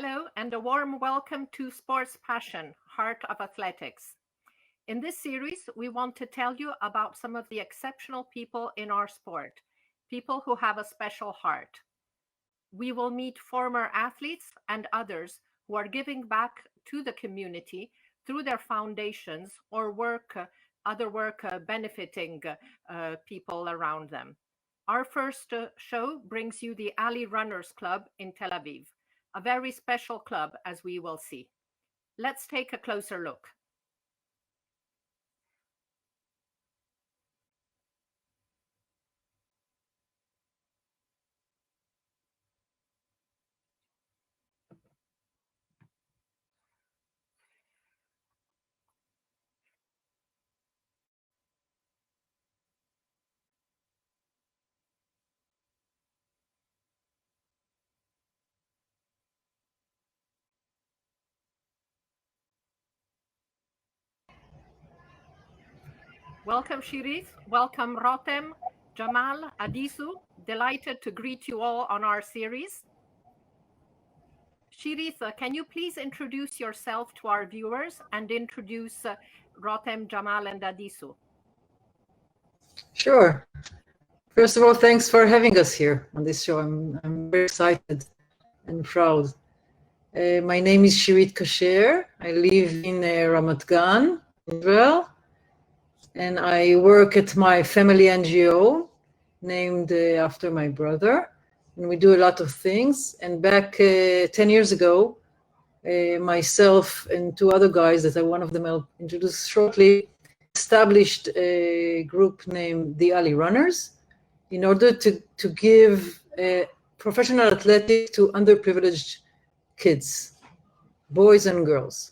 Hello, and a warm welcome to Sports Passion, Heart of Athletics. In this series, we want to tell you about some of the exceptional people in our sport, people who have a special heart. We will meet former athletes and others who are giving back to the community through their foundations or other work benefiting people around them. Our first show brings you the Ali Runners Club in Tel Aviv, a very special club, as we will see. Let's take a closer look. Welcome, Shirith. Welcome, Rotem, Jamal, Adisu. Delighted to greet you all on our series. Shirith, can you please introduce yourself to our viewers and introduce Rotem, Jamal, and Adisu? Sure. First of all, thanks for having us here on this show. I'm very excited and proud. My name is Shirit Kasher. I live in Ramat Gan, Israel, and I work at my family NGO named after my brother, and we do a lot of things. And back 10 years ago, myself and two other guys that one of them I'll introduce shortly, established a group named the Ali Runners in order to give professional athletics to underprivileged kids, boys and girls.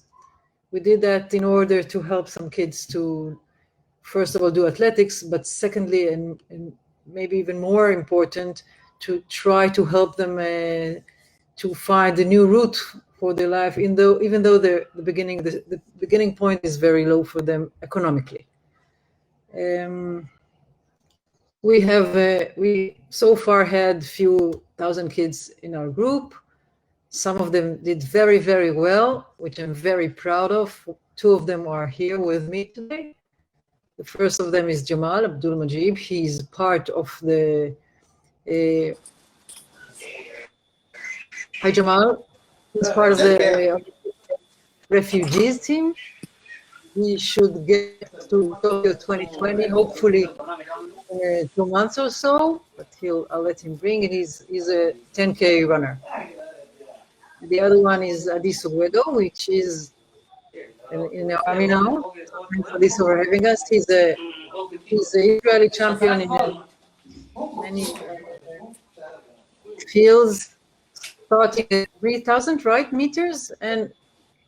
We did that in order to help some kids to, first of all, do athletics, but secondly, and maybe even more important, to try to help them to find a new route for their life, even though the beginning point is very low for them economically. We so far had few thousand kids in our group. Some of them did very, very well, which I'm very proud of. Two of them are here with me today. The first of them is Jamal Abdul Majib. He's part of the Hi Jamal. He's part of the Refugees team. We should get to Tokyo 2020, hopefully in 2 months or so, but I'll let him bring it. He's a 10K runner. The other one is Adisu Guedo, which is in the army now. Thanks Adisu for having us. He's a Israeli champion in many fields, starting at 3,000 meters and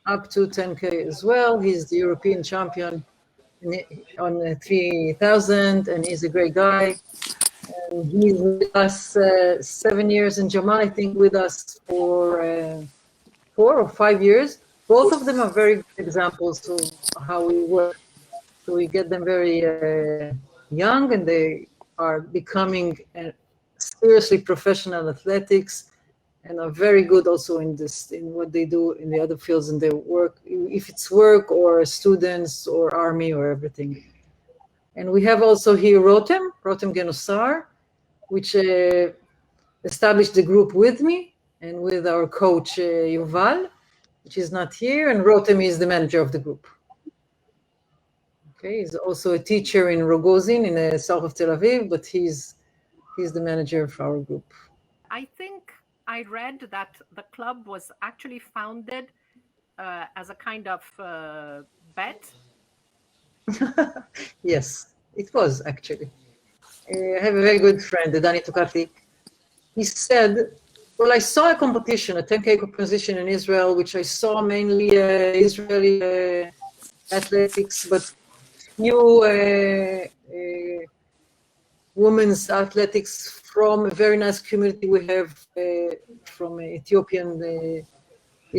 up to 10K as well. He's the European champion on 3,000, and he's a great guy. And he's with us 7 years, and Jamal, I think, with us for 4 or 5 years. Both of them are very good examples of how we work. So we get them very young, and they are becoming seriously professional athletics, and are very good also in what they do in the other fields in their work, if it's work or students or army or everything. And we have also here Rotem Genosar, which established the group with me and with our coach Yuval, which is not here, and Rotem is the manager of the group. Okay, he's also a teacher in Rogozin in the south of Tel Aviv, but he's the manager of our group. I think I read that the club was actually founded as a kind of bet. Yes, it was actually. I have a very good friend, Dani Tokati. He said, well, I saw a competition, a 10K competition in Israel, which I saw mainly Israeli athletics, but few women's athletics from a very nice community we have from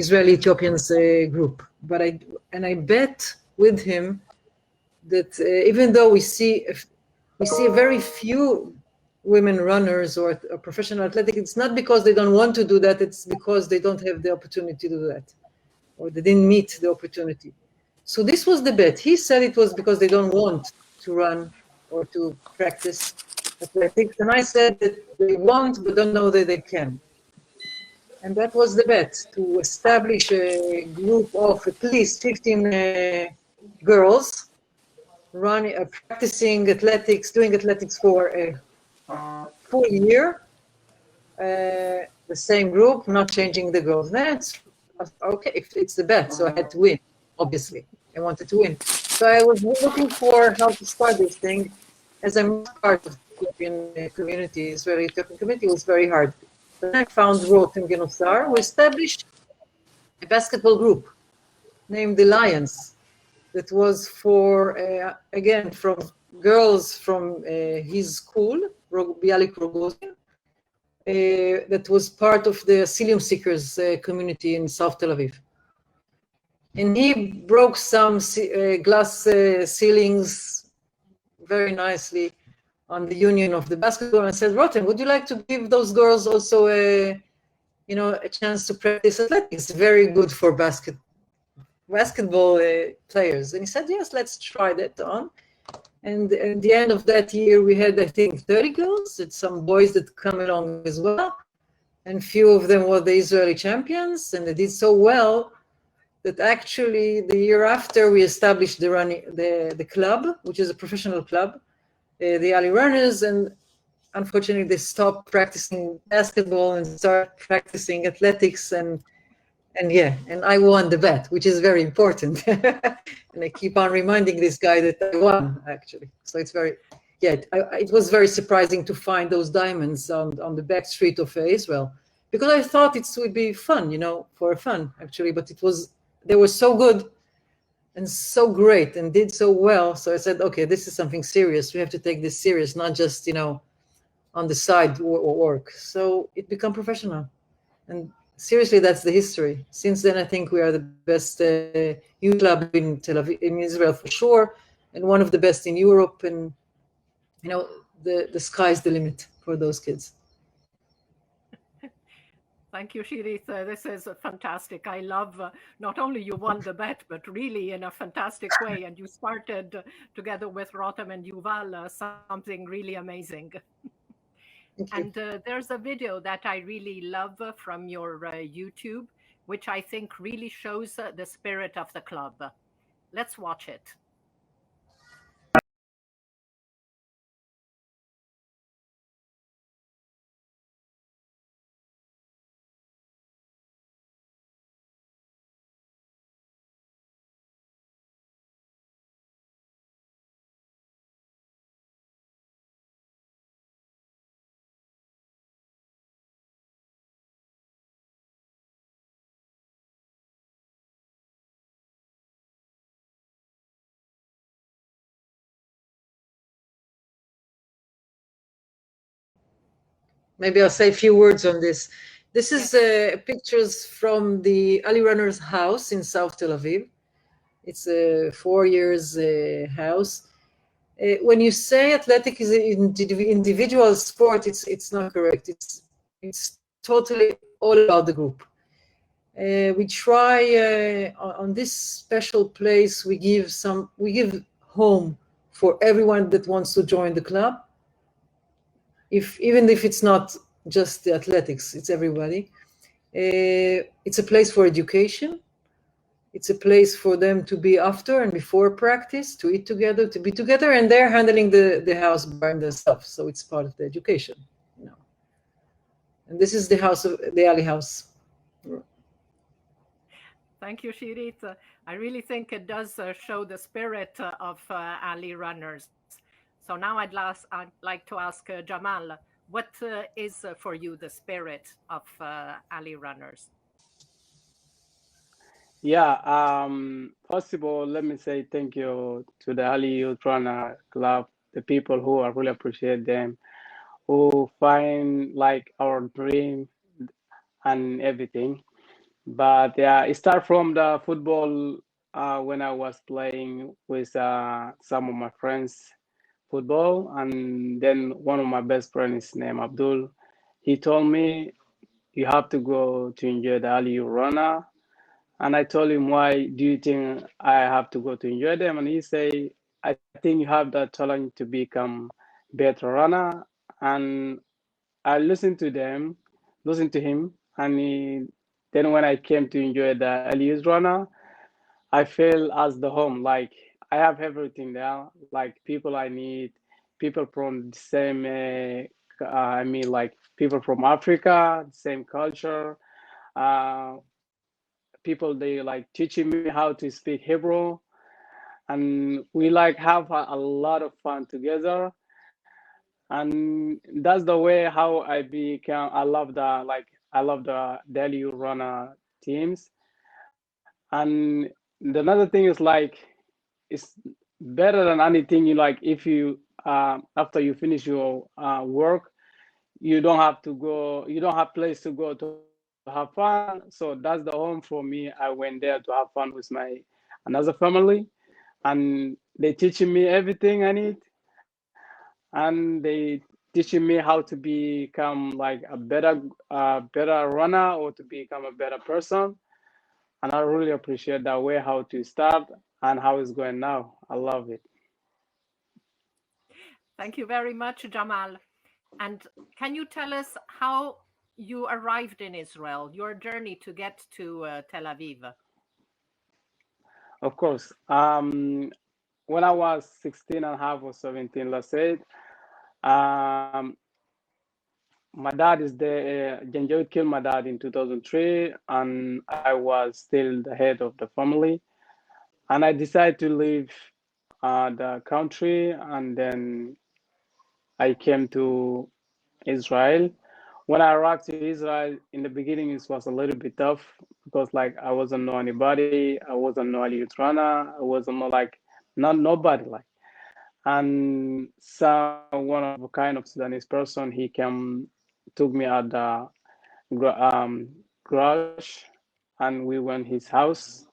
Israeli Ethiopians group. But I bet with him that even though we see very few women runners or professional athletic, it's not because they don't want to do that, it's because they don't have the opportunity to do that, or they didn't meet the opportunity. So this was the bet. He said it was because they don't want to run or to practice athletics, and I said that they want but don't know that they can. And that was the bet, to establish a group of at least 15 girls running, practicing athletics, doing athletics for a full year. The same group, not changing the girls. That's okay, if it's the bet, so I had to win, obviously. I wanted to win. So I was looking for how to start this thing. As I'm not part of the Ethiopian community, Israeli Ethiopian community, it was very hard. Then I found Ruth and Genosar, who established a basketball group named the Lions, that was for, again, from girls from his school, Bialik Rogozin, that was part of the asylum seekers community in South Tel Aviv. And he broke some glass ceilings very nicely on the union of the basketball and said, Rotem, would you like to give those girls also a chance to practice athletics? Very good for basketball players. And he said, yes, let's try that on. And at the end of that year, we had, I think, 30 girls and some boys that come along as well. And few of them were the Israeli champions, and they did so well that actually the year after we established the club, which is a professional club, the Ali Runners, and unfortunately they stopped practicing basketball and started practicing athletics, and I won the bet, which is very important. And I keep on reminding this guy that I won, actually. So it's very, it was very surprising to find those diamonds on the back street of Israel, because I thought it would be fun, for fun, actually, but they were so good and so great and did so well. So I said, okay, this is something serious. We have to take this serious, not just, on the side work. So it became professional. And seriously, that's the history. Since then, I think we are the best youth club in Tel Aviv, in Israel for sure, and one of the best in Europe. And the sky's the limit for those kids. Thank you, Shirit. This is fantastic. I love not only you won the bet, but really in a fantastic way. And you started together with Rotem and Yuval something really amazing. And there's a video that I really love from your YouTube, which I think really shows the spirit of the club. Let's watch it. Maybe I'll say a few words on this. This is pictures from the Ali Runner's house in South Tel Aviv. It's a 4 years house. When you say athletic is an individual sport, it's not correct. It's totally all about the group. We try on this special place. We give home for everyone that wants to join the club. Even if it's not just the athletics, it's everybody. It's a place for education. It's a place for them to be after and before practice, to eat together, to be together, and they're handling the house by themselves. So it's part of the education, And this is the house of the Ali house. Thank you, Shirit. I really think it does show the spirit of Ali Runners. So now I'd like to ask Jamal, what is for you the spirit of Ali Runners? Yeah, first of all, let me say thank you to the Ali Youth Runner Club, the people who I really appreciate them, who find like our dream and everything. But yeah, it started from the football when I was playing with some of my friends football, and then one of my best friends named Abdul, he told me you have to go to enjoy the Ali Rana. And I told him, why do you think I have to go to enjoy them? And he say, I think you have the talent to become better runner. And I listened to them, listened to him, and then when I came to enjoy the LU's runner, I feel as the home. Like I have everything there, like people I need, people from the same, I mean, like people from Africa, same culture. Uh, People they like teaching me how to speak Hebrew, and we like have a lot of fun together. And that's the way how I become. I love the Delhi runner teams. And the another thing is like it's better than anything. You like if you after you finish your work, you don't have to go. You don't have place to go to have fun. So that's the home for me. I went there to have fun with my another family, and they teaching me everything I need, and they teaching me how to become like a better runner or to become a better person. And I really appreciate that way how to start and how it's going now. I love it. Thank you very much, Jamal. And can you tell us how you arrived in Israel, your journey to get to Tel Aviv? Of course. When I was 16 and a half or 17, let's say, um, my dad is the Janjaweed killed my dad in 2003, and I was still the head of the family. And I decided to leave the country, and then I came to Israel. When I arrived to Israel, in the beginning, it was a little bit tough because like I wasn't know anybody, I wasn't know Ali Utrana, I wasn't know like not nobody like. And so one of a kind of Sudanese person, he came, took me at the garage, and we went his house,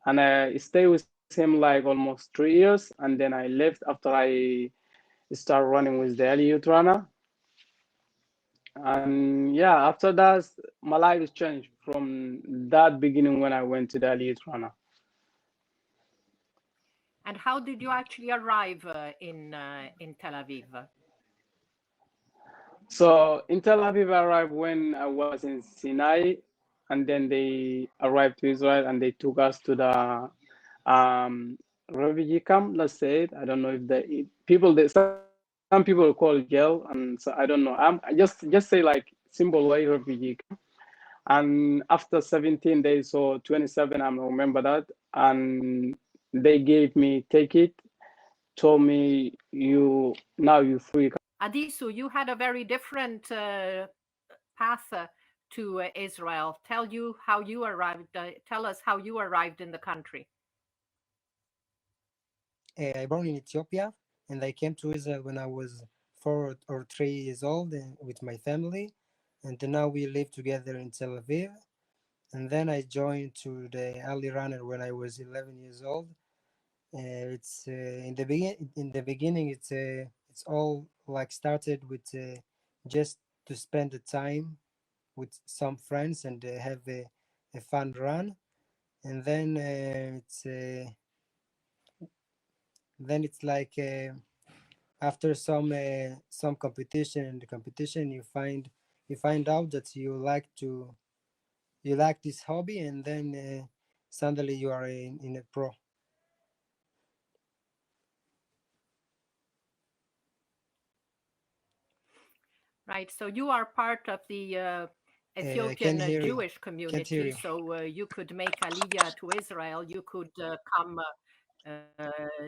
and I stayed with him like almost 3 years, and then I left after I started running with the Ali Youth Runner. And yeah, after that, my life has changed from that beginning when I went to the elite runner. And how did you actually arrive in Tel Aviv? So in Tel Aviv, I arrived when I was in Sinai, and then they arrived to Israel and they took us to the refugee camp. Let's say it. I don't know if the people that some people call it jail, and so I don't know. I just say like simple way refugee camp. And after 17 days or 27, I remember that, and they gave me ticket, told me you free. Adisu, you had a very different path to Israel. Tell us how you arrived in the country. I born in Ethiopia, and I came to Israel when I was 4 or 3 years old with my family, and now we live together in Tel Aviv. And then I joined to the Ali Runner when I was 11 years old. It's in the beginning. It's all like started with just to spend the time with some friends and have a fun run, and then it's like. After some competition, in the competition you find out that you like this hobby, and then suddenly you are in a pro. Right. So you are part of the Can't Ethiopian hear you. Jewish Can't hear community. you. So you could make Aliyah to Israel. You could come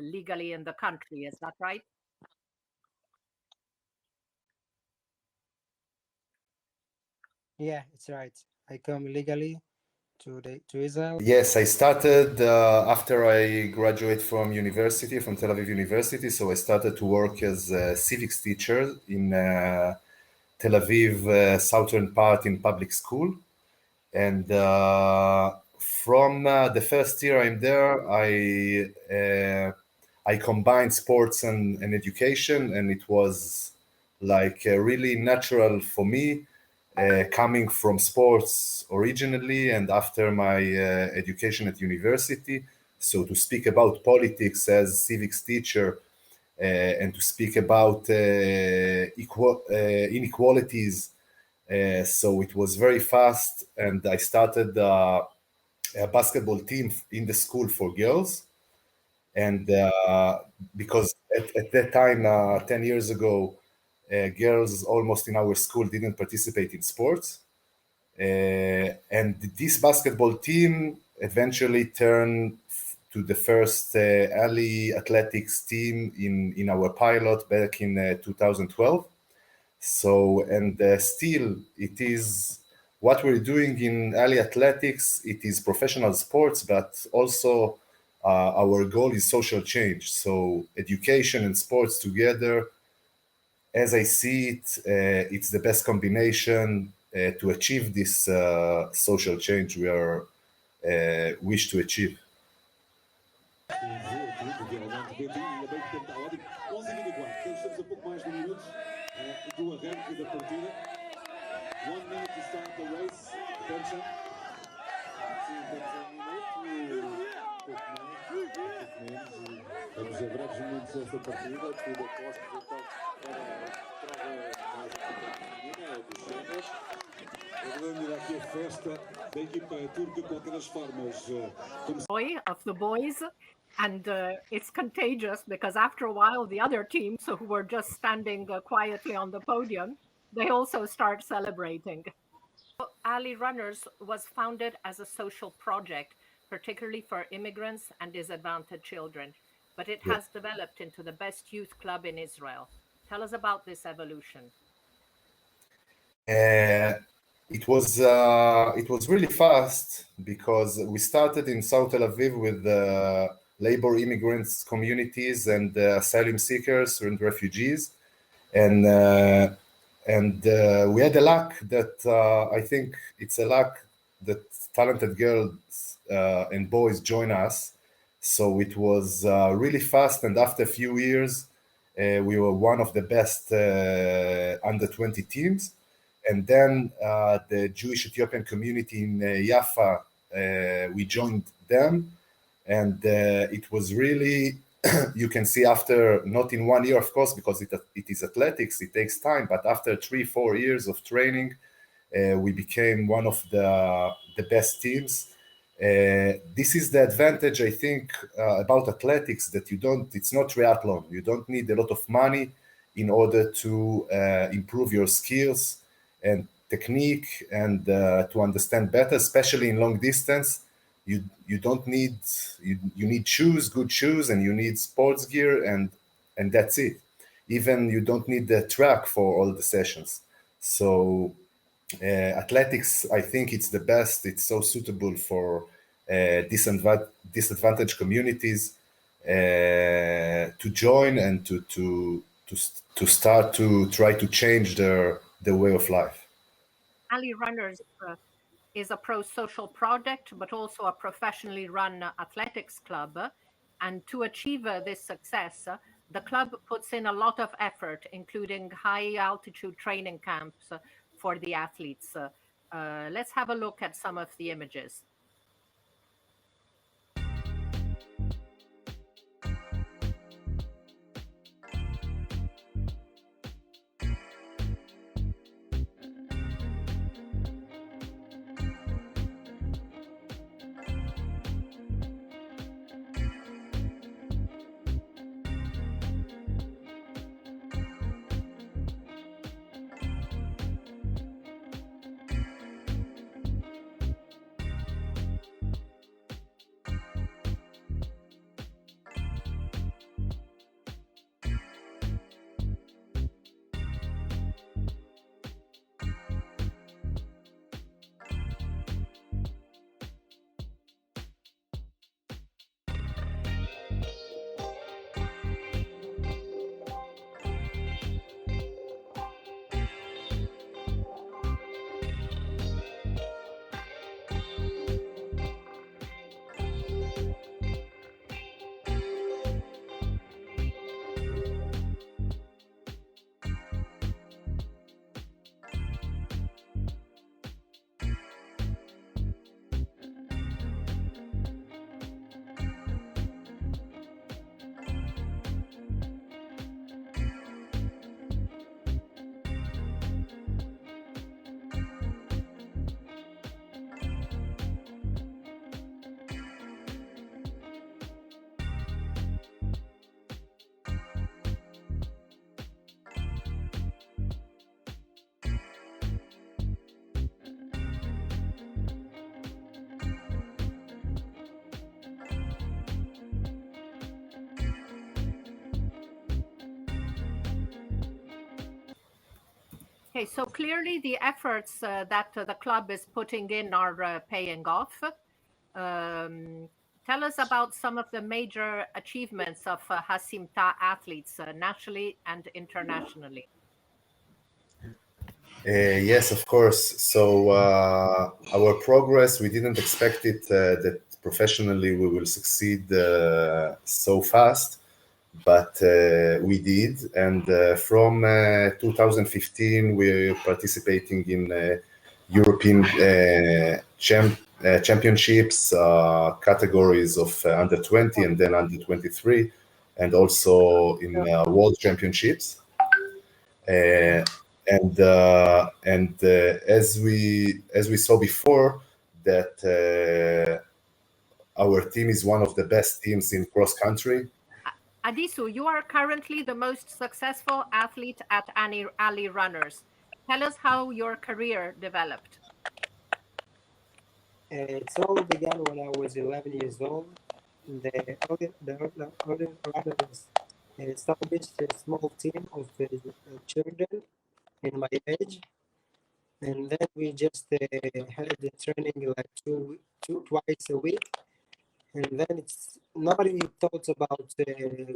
legally in the country. Is that right? Yeah, it's right. I come legally to Israel. Yes, I started after I graduated from university, from Tel Aviv University. So I started to work as a civics teacher in Tel Aviv southern part in public school. And from the first year I'm there, I combined sports and education, and it was like really natural for me, coming from sports originally and after my education at university. So to speak about politics as civics teacher, and to speak about inequalities. So it was very fast, and I started a basketball team in the school for girls. And because at that time, 10 years ago, girls almost in our school didn't participate in sports. And this basketball team eventually turned to the first alley athletics team in our pilot back in 2012. So, and still it is what we're doing in alley athletics. It is professional sports, but also our goal is social change. So education and sports together, as I see it, it's the best combination to achieve this social change we are wish to achieve. Vamos a breves momentos esta partida, tudo aposto então para mais feminina dos Jamals. Vamos aqui a festa da equipa turca, de qualquer das formas. Joy of the boys, and it's contagious because after a while the other teams who were just standing quietly on the podium, they also start celebrating. Ali Runners was founded as a social project, particularly for immigrants and disadvantaged children, but it has developed into the best youth club in Israel. Tell us about this evolution. It was really fast because we started in South Tel Aviv with the labor immigrants communities and asylum seekers and refugees, and we had a luck that I think it's a luck that talented girls and boys join us. So it was really fast, and after a few years, we were one of the best under 20 teams. And then the Jewish Ethiopian community in Jaffa, we joined them. And it was really, you can see after, not in 1 year, of course, because it is athletics, it takes time. But after 3-4 years of training, we became one of the best teams. This is the advantage, I think, about athletics, that it's not triathlon. You don't need a lot of money in order to improve your skills and technique and to understand better, especially in long distance. You don't need, you need shoes, good shoes, and you need sports gear, and that's it. Even you don't need the track for all the sessions. So athletics, I think it's the best. It's so suitable for disadvantaged communities to join and to start to try to change their way of life. Ali Runners is a pro-social project, but also a professionally run athletics club. And to achieve this success, the club puts in a lot of effort, including high-altitude training camps for the athletes. Let's have a look at some of the images. Okay, so clearly the efforts that the club is putting in are paying off. Tell us about some of the major achievements of Hasimta athletes nationally and internationally. Yes, of course. So our progress, we didn't expect it that professionally we will succeed so fast, but we did. And from 2015, we're participating in European championships, categories of under 20 and then under 23, and also in world championships. Uh, and as we saw before, that our team is one of the best teams in cross country. Adisu, you are currently the most successful athlete at Ali Runners. Tell us how your career developed. It all began when I was 11 years old. The other runners established a small team of children in my age, and then we just had the training like twice a week, and then it's nobody thought about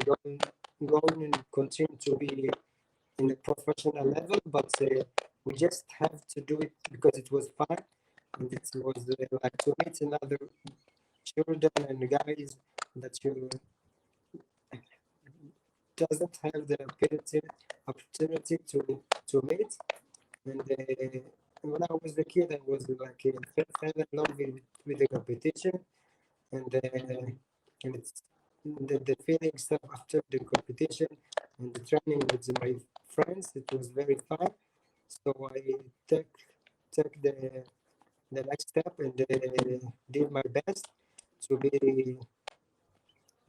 going and continue to be in a professional level, but we just have to do it because it was fun, and it was like to meet another children and guys that you doesn't have the opportunity to meet. And when I was a kid, I was like fell in love with the competition, and it's the feelings after the competition and the training with my friends. It was very fun. So I took the next step and did my best to be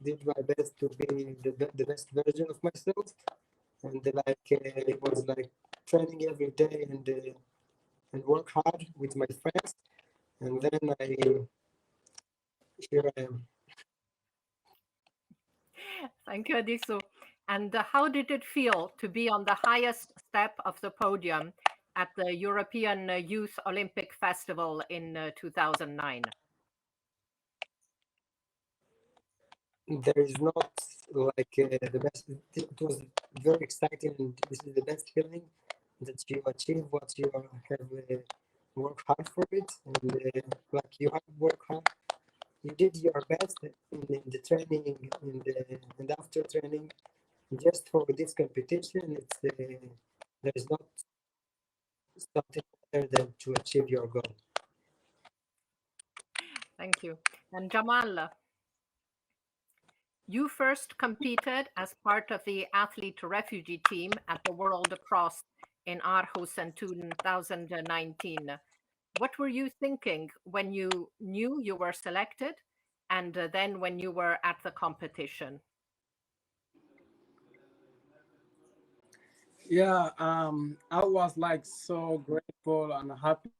the best version of myself, and it was like training every day and work hard with my friends, and then here I am. Thank you, Adisu. And how did it feel to be on the highest step of the podium at the European Youth Olympic Festival in 2009? There is not like the best. It was very exciting, and this is the best feeling that you achieve what you have worked hard for it, and like you have worked hard. You did your best in the training and after training. Just for this competition, it's there is not something better than to achieve your goal. Thank you. And Jamal, you first competed as part of the athlete refugee team at the World Cross in Aarhus in 2019. What were you thinking when you knew you were selected and then when you were at the competition? Yeah, I was like so grateful and happy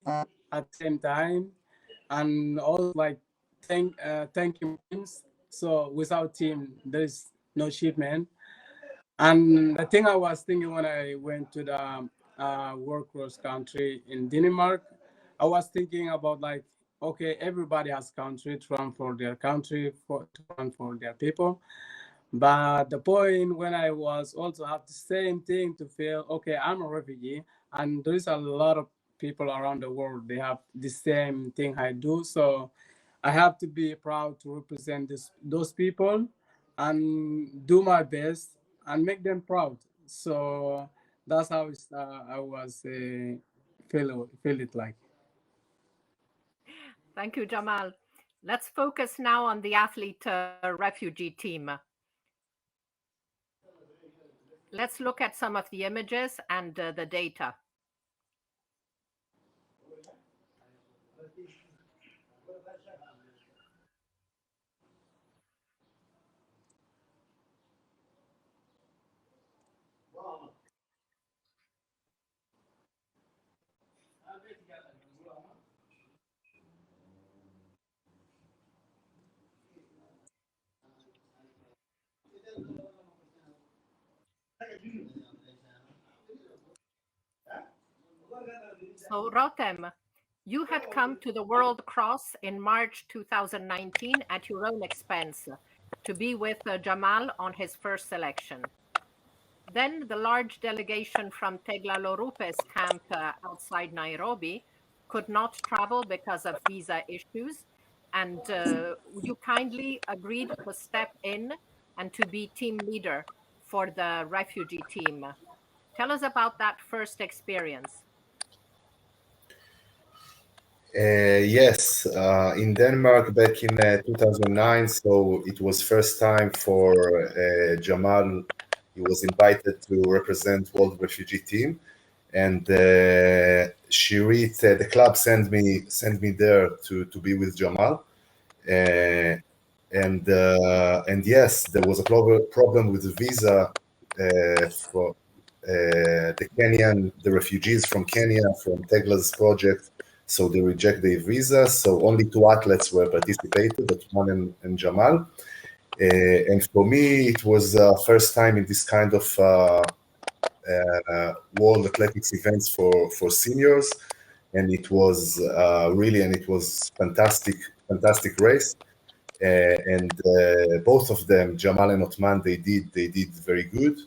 at the same time, and also like thanking my teams. So without team, there is no shipment. And the thing I was thinking when I went to the work cross country in Denmark, I was thinking about like, okay, everybody has country to run for their country, to run for their people. But the point when I was also have the same thing to feel, okay, I'm a refugee, and there is a lot of people around the world. They have the same thing I do, so I have to be proud to represent those people and do my best and make them proud. So that's how I was feel it like. Thank you, Jamal. Let's focus now on the athlete refugee team. Let's look at some of the images and the data. So, Rotem, you had come to the World Cross in March 2019 at your own expense to be with Jamal on his first selection. Then the large delegation from Teglalorupe's camp outside Nairobi could not travel because of visa issues, and you kindly agreed to step in and to be team leader for the refugee team. Tell us about that first experience. Yes, in Denmark back in 2009, so it was first time for Jamal. He was invited to represent World Refugee Team, and Shirit, the club sent me there to be with Jamal, and yes, there was a problem with the visa for the refugees from Kenya from Tegla's project. So they reject the visa. So only two athletes were participated, Atman and Jamal. And for me, it was first time in this kind of World Athletics events for seniors, and it was fantastic race. And both of them, Jamal and Otman, they did very good,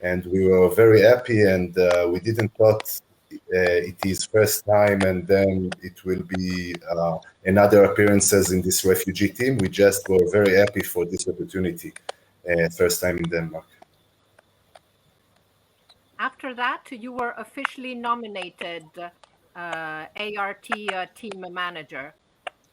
and we were very happy. And we didn't thought it is first time, and then it will be another appearances in this refugee team. We just were very happy for this opportunity, first time in Denmark. After that, you were officially nominated ART team manager.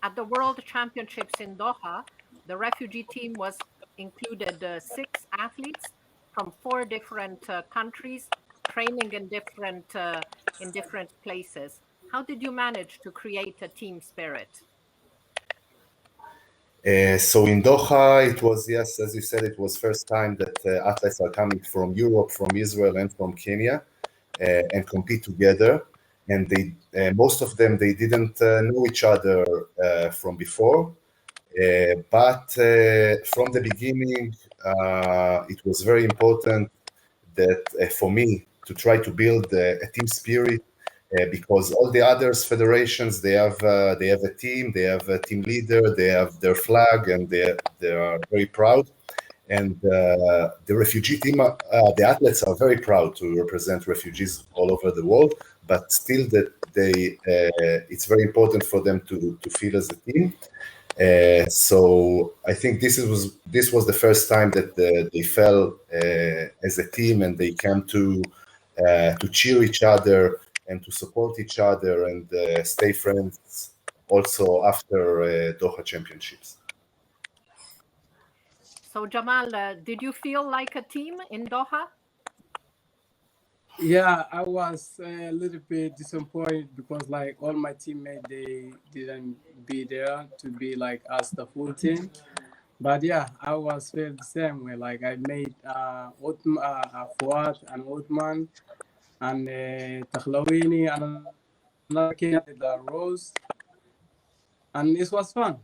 At the World Championships in Doha, the refugee team was included 6 athletes from 4 different countries, training in different places. How did you manage to create a team spirit? So in Doha, it was, yes, as you said, it was first time that athletes are coming from Europe, from Israel, and from Kenya, and compete together. And they, most of them, they didn't know each other from before. But from the beginning, it was very important that for me to try to build a team spirit, because all the others federations, they have a team, they have a team leader, they have their flag, and they are very proud. And the refugee team, the athletes are very proud to represent refugees all over the world, but still that it's very important for them to feel as a team. So I think this was the first time that they felt as a team, and they came to cheer each other and to support each other, and stay friends also after Doha Championships. So Jamal, did you feel like a team in Doha? Yeah, I was a little bit disappointed because like all my teammates, they didn't be there to be like us the full team. But yeah, I was feel the same way. Like I made Fuad and Othman and Takhlawini and another Kenyan the Rose, and it was fun.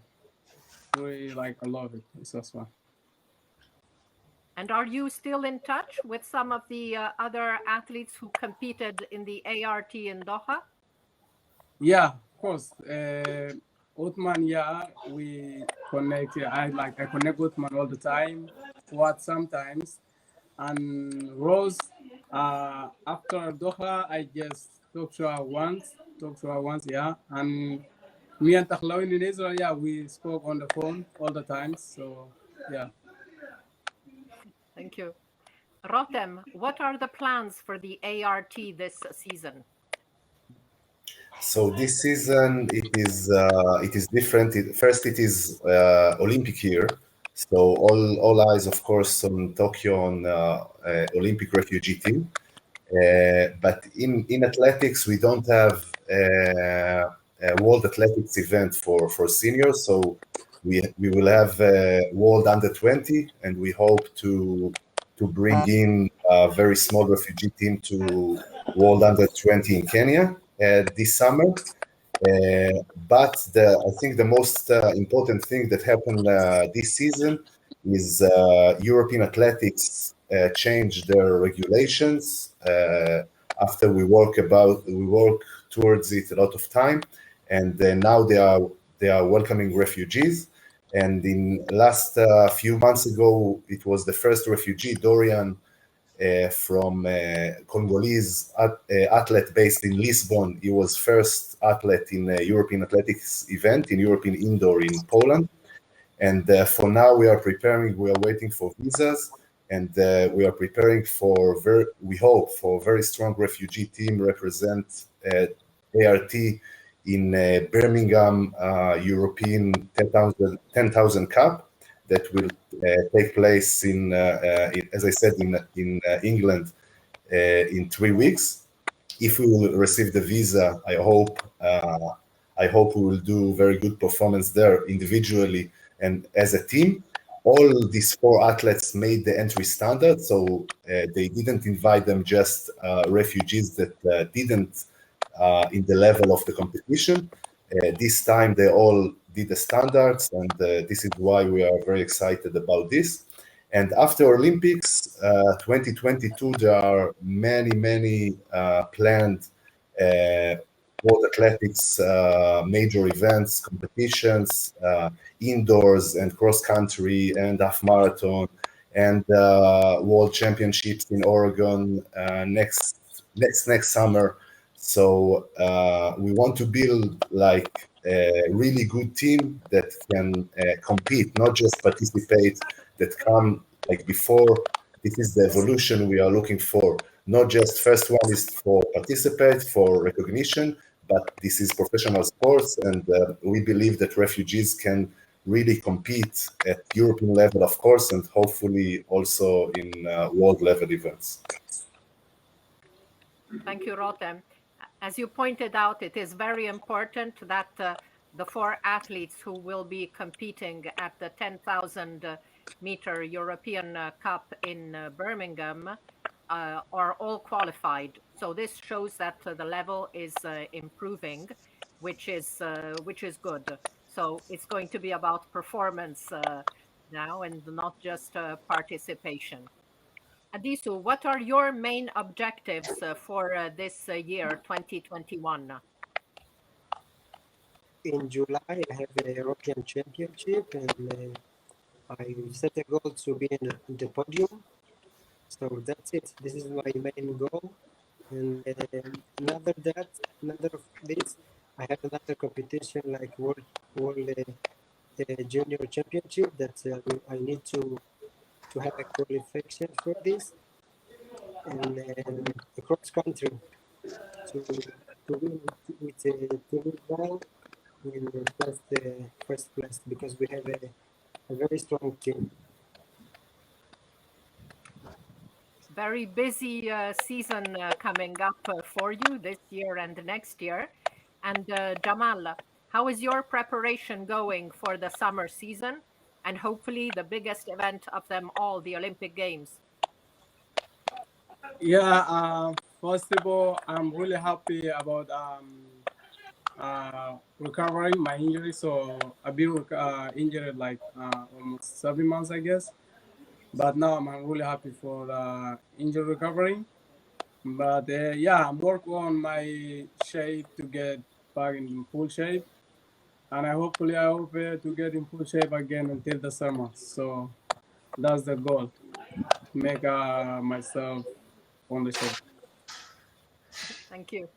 Really, like I love it. It was fun. And are you still in touch with some of the other athletes who competed in the ART in Doha? Yeah, of course. Othman, yeah, we connect. Yeah, I connect Othman all the time. What sometimes, and Rose. After Doha, I just talked to her once. Yeah, and me and Takhlawin in Israel, yeah, we spoke on the phone all the time. So yeah. Thank you. Rotem, what are the plans for the ART this season? So this season it is different. First, it is Olympic year, so all eyes, of course, on Tokyo, on Olympic refugee team. But in athletics, we don't have a World Athletics event for seniors, so we will have a World Under 20, and we hope to bring in a very small refugee team to World Under 20 in Kenya this summer. But I think the most important thing that happened this season is European athletics changed their regulations after we work towards it a lot of time, and now they are welcoming refugees. And in last few months ago, it was the first refugee, Dorian, from Congolese athlete based in Lisbon. He was first athlete in a European athletics event in European indoor in Poland. And for now, we are preparing. We are waiting for visas, and we are preparing for we hope for a very strong refugee team represent ART in Birmingham European 10,000 Cup that will take place in as I said, in England in 3 weeks. If we will receive the visa, I hope we will do very good performance there individually and as a team. All these 4 athletes made the entry standard, so they didn't invite them just refugees that didn't in the level of the competition. This time they all did the standards, and this is why we are very excited about this. And after Olympics 2022, there are many planned World Athletics major events, competitions, indoors and cross country and half marathon, and World Championships in Oregon next summer. So we want to build like a really good team that can compete, not just participate, that come like before. This is the evolution we are looking for. Not just first one is for participate, for recognition, but this is professional sports, and we believe that refugees can really compete at European level, of course, and hopefully also in world level events. Thank you, Rotem. As you pointed out, it is very important that the 4 athletes who will be competing at the 10,000 meter European Cup in Birmingham are all qualified. So this shows that the level is improving, which is good. So it's going to be about performance now and not just participation. Adisu, what are your main objectives for this year, 2021? In July, I have a European Championship, and I set a goal to be in the podium. So that's it. This is my main goal. And another of this, I have another competition like World Junior Championship that I need to have a qualification for this, and across country to win well in the first place, because we have a very strong team. Very busy season coming up for you this year and next year. And Jamal, how is your preparation going for the summer season and hopefully the biggest event of them all, the Olympic Games? Yeah, first of all, I'm really happy about recovering my injury. So I've been injured like almost 7 months, I guess. But now I'm really happy for injury recovery. But yeah, I'm working on my shape to get back in full shape, and I hope to get in full shape again until the summer. So that's the goal, make myself on the shape. Thank you.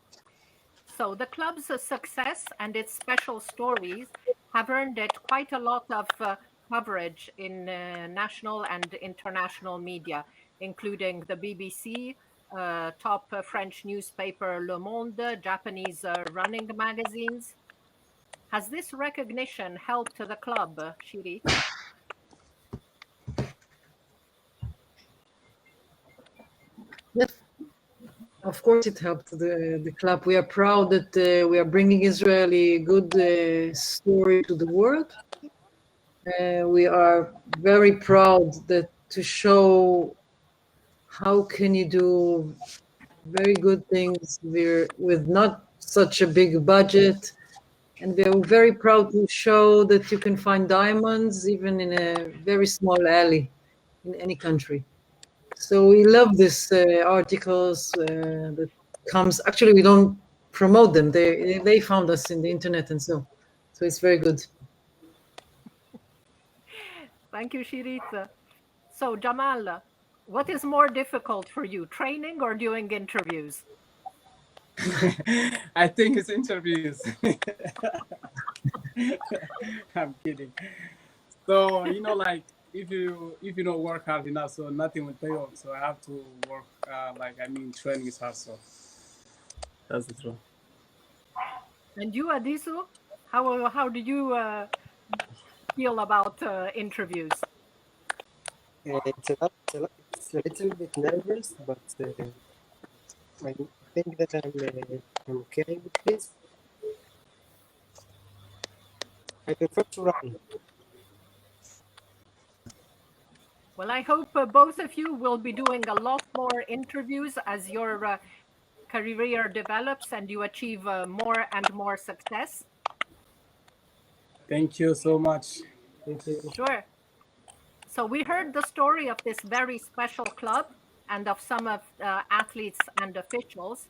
So the club's success and its special stories have earned it quite a lot of coverage in national and international media, including the BBC, top French newspaper Le Monde, Japanese running magazines. Has this recognition helped the club, Shirit? Yes, of course it helped the club. We are proud that we are bringing Israeli good story to the world. We are very proud that to show how can you do very good things with not such a big budget. And we are very proud to show that you can find diamonds even in a very small alley in any country. So we love this articles that comes. Actually, we don't promote them. They found us in the internet, and so it's very good. Thank you, Shirit. So, Jamal, what is more difficult for you, training or doing interviews? I think it's interviews. I'm kidding. So like if you don't work hard enough, so nothing will pay off. So I have to work. Training is hard. So that's the truth. And you, Adisu, how do you feel about interviews? It's a little bit nervous, but I think that I'm okay with this. I prefer to run. Well, I hope both of you will be doing a lot more interviews as your career develops and you achieve more and more success. Thank you so much. Thank you. Sure. So we heard the story of this very special club and of some of athletes and officials.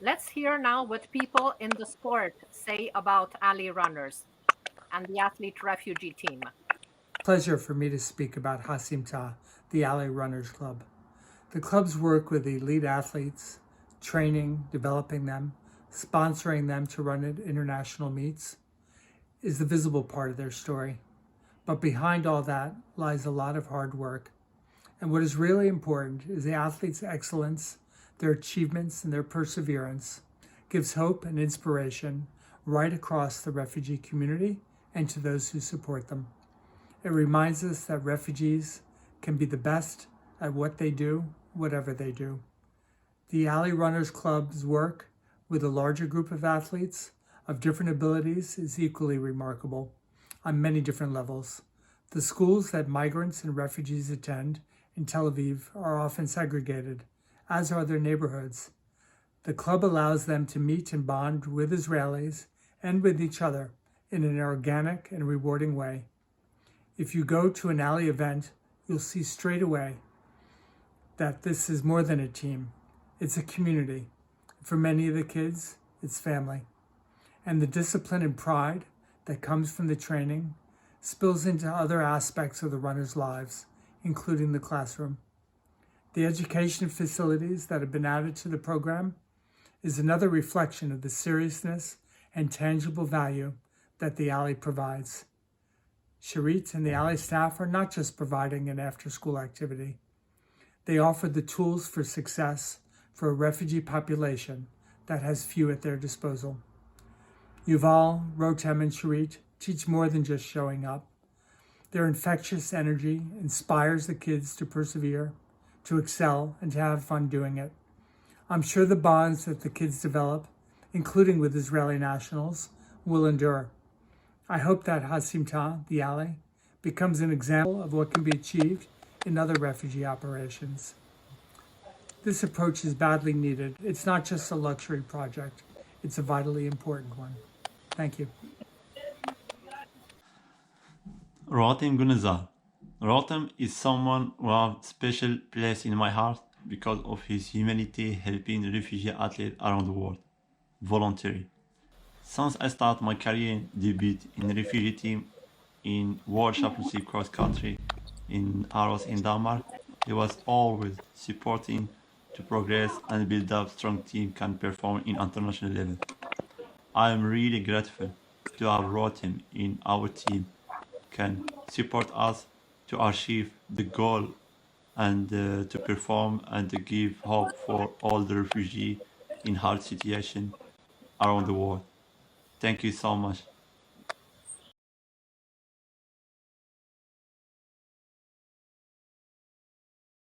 Let's hear now what people in the sport say about Ali runners and the athlete refugee team. Pleasure for me to speak about Hasimta, the Ali Runners Club. The club's work with elite athletes, training, developing them, sponsoring them to run at international meets, is the visible part of their story. But behind all that lies a lot of hard work. And what is really important is the athletes' excellence, their achievements, and their perseverance gives hope and inspiration right across the refugee community and to those who support them. It reminds us that refugees can be the best at what they do, whatever they do. The Ali Runners Club's work with a larger group of athletes of different abilities is equally remarkable on many different levels. The schools that migrants and refugees attend in Tel Aviv are often segregated, as are their neighborhoods. The club allows them to meet and bond with Israelis and with each other in an organic and rewarding way. If you go to an Ali event, you'll see straight away that this is more than a team. It's a community. For many of the kids, it's family. And the discipline and pride that comes from the training spills into other aspects of the runners' lives, including the classroom. The education facilities that have been added to the program is another reflection of the seriousness and tangible value that the Ali provides. Shirit and the Ali staff are not just providing an after-school activity. They offer the tools for success for a refugee population that has few at their disposal. Yuval, Rotem, and Shirit teach more than just showing up. Their infectious energy inspires the kids to persevere, to excel, and to have fun doing it. I'm sure the bonds that the kids develop, including with Israeli nationals, will endure. I hope that Hasimta, the Ali, becomes an example of what can be achieved in other refugee operations. This approach is badly needed. It's not just a luxury project, it's a vitally important one. Thank you. Rotem Gunazar. Rotem is someone who has a special place in my heart because of his humanity helping refugee athletes around the world, voluntary. Since I started my career debut in refugee team in World Championship cross country in Aros in Denmark, he was always supporting to progress and build up strong team can perform in international level. I am really grateful to have Rotem in our team can support us to achieve the goal and to perform and to give hope for all the refugees in hard situation around the world. Thank you so much.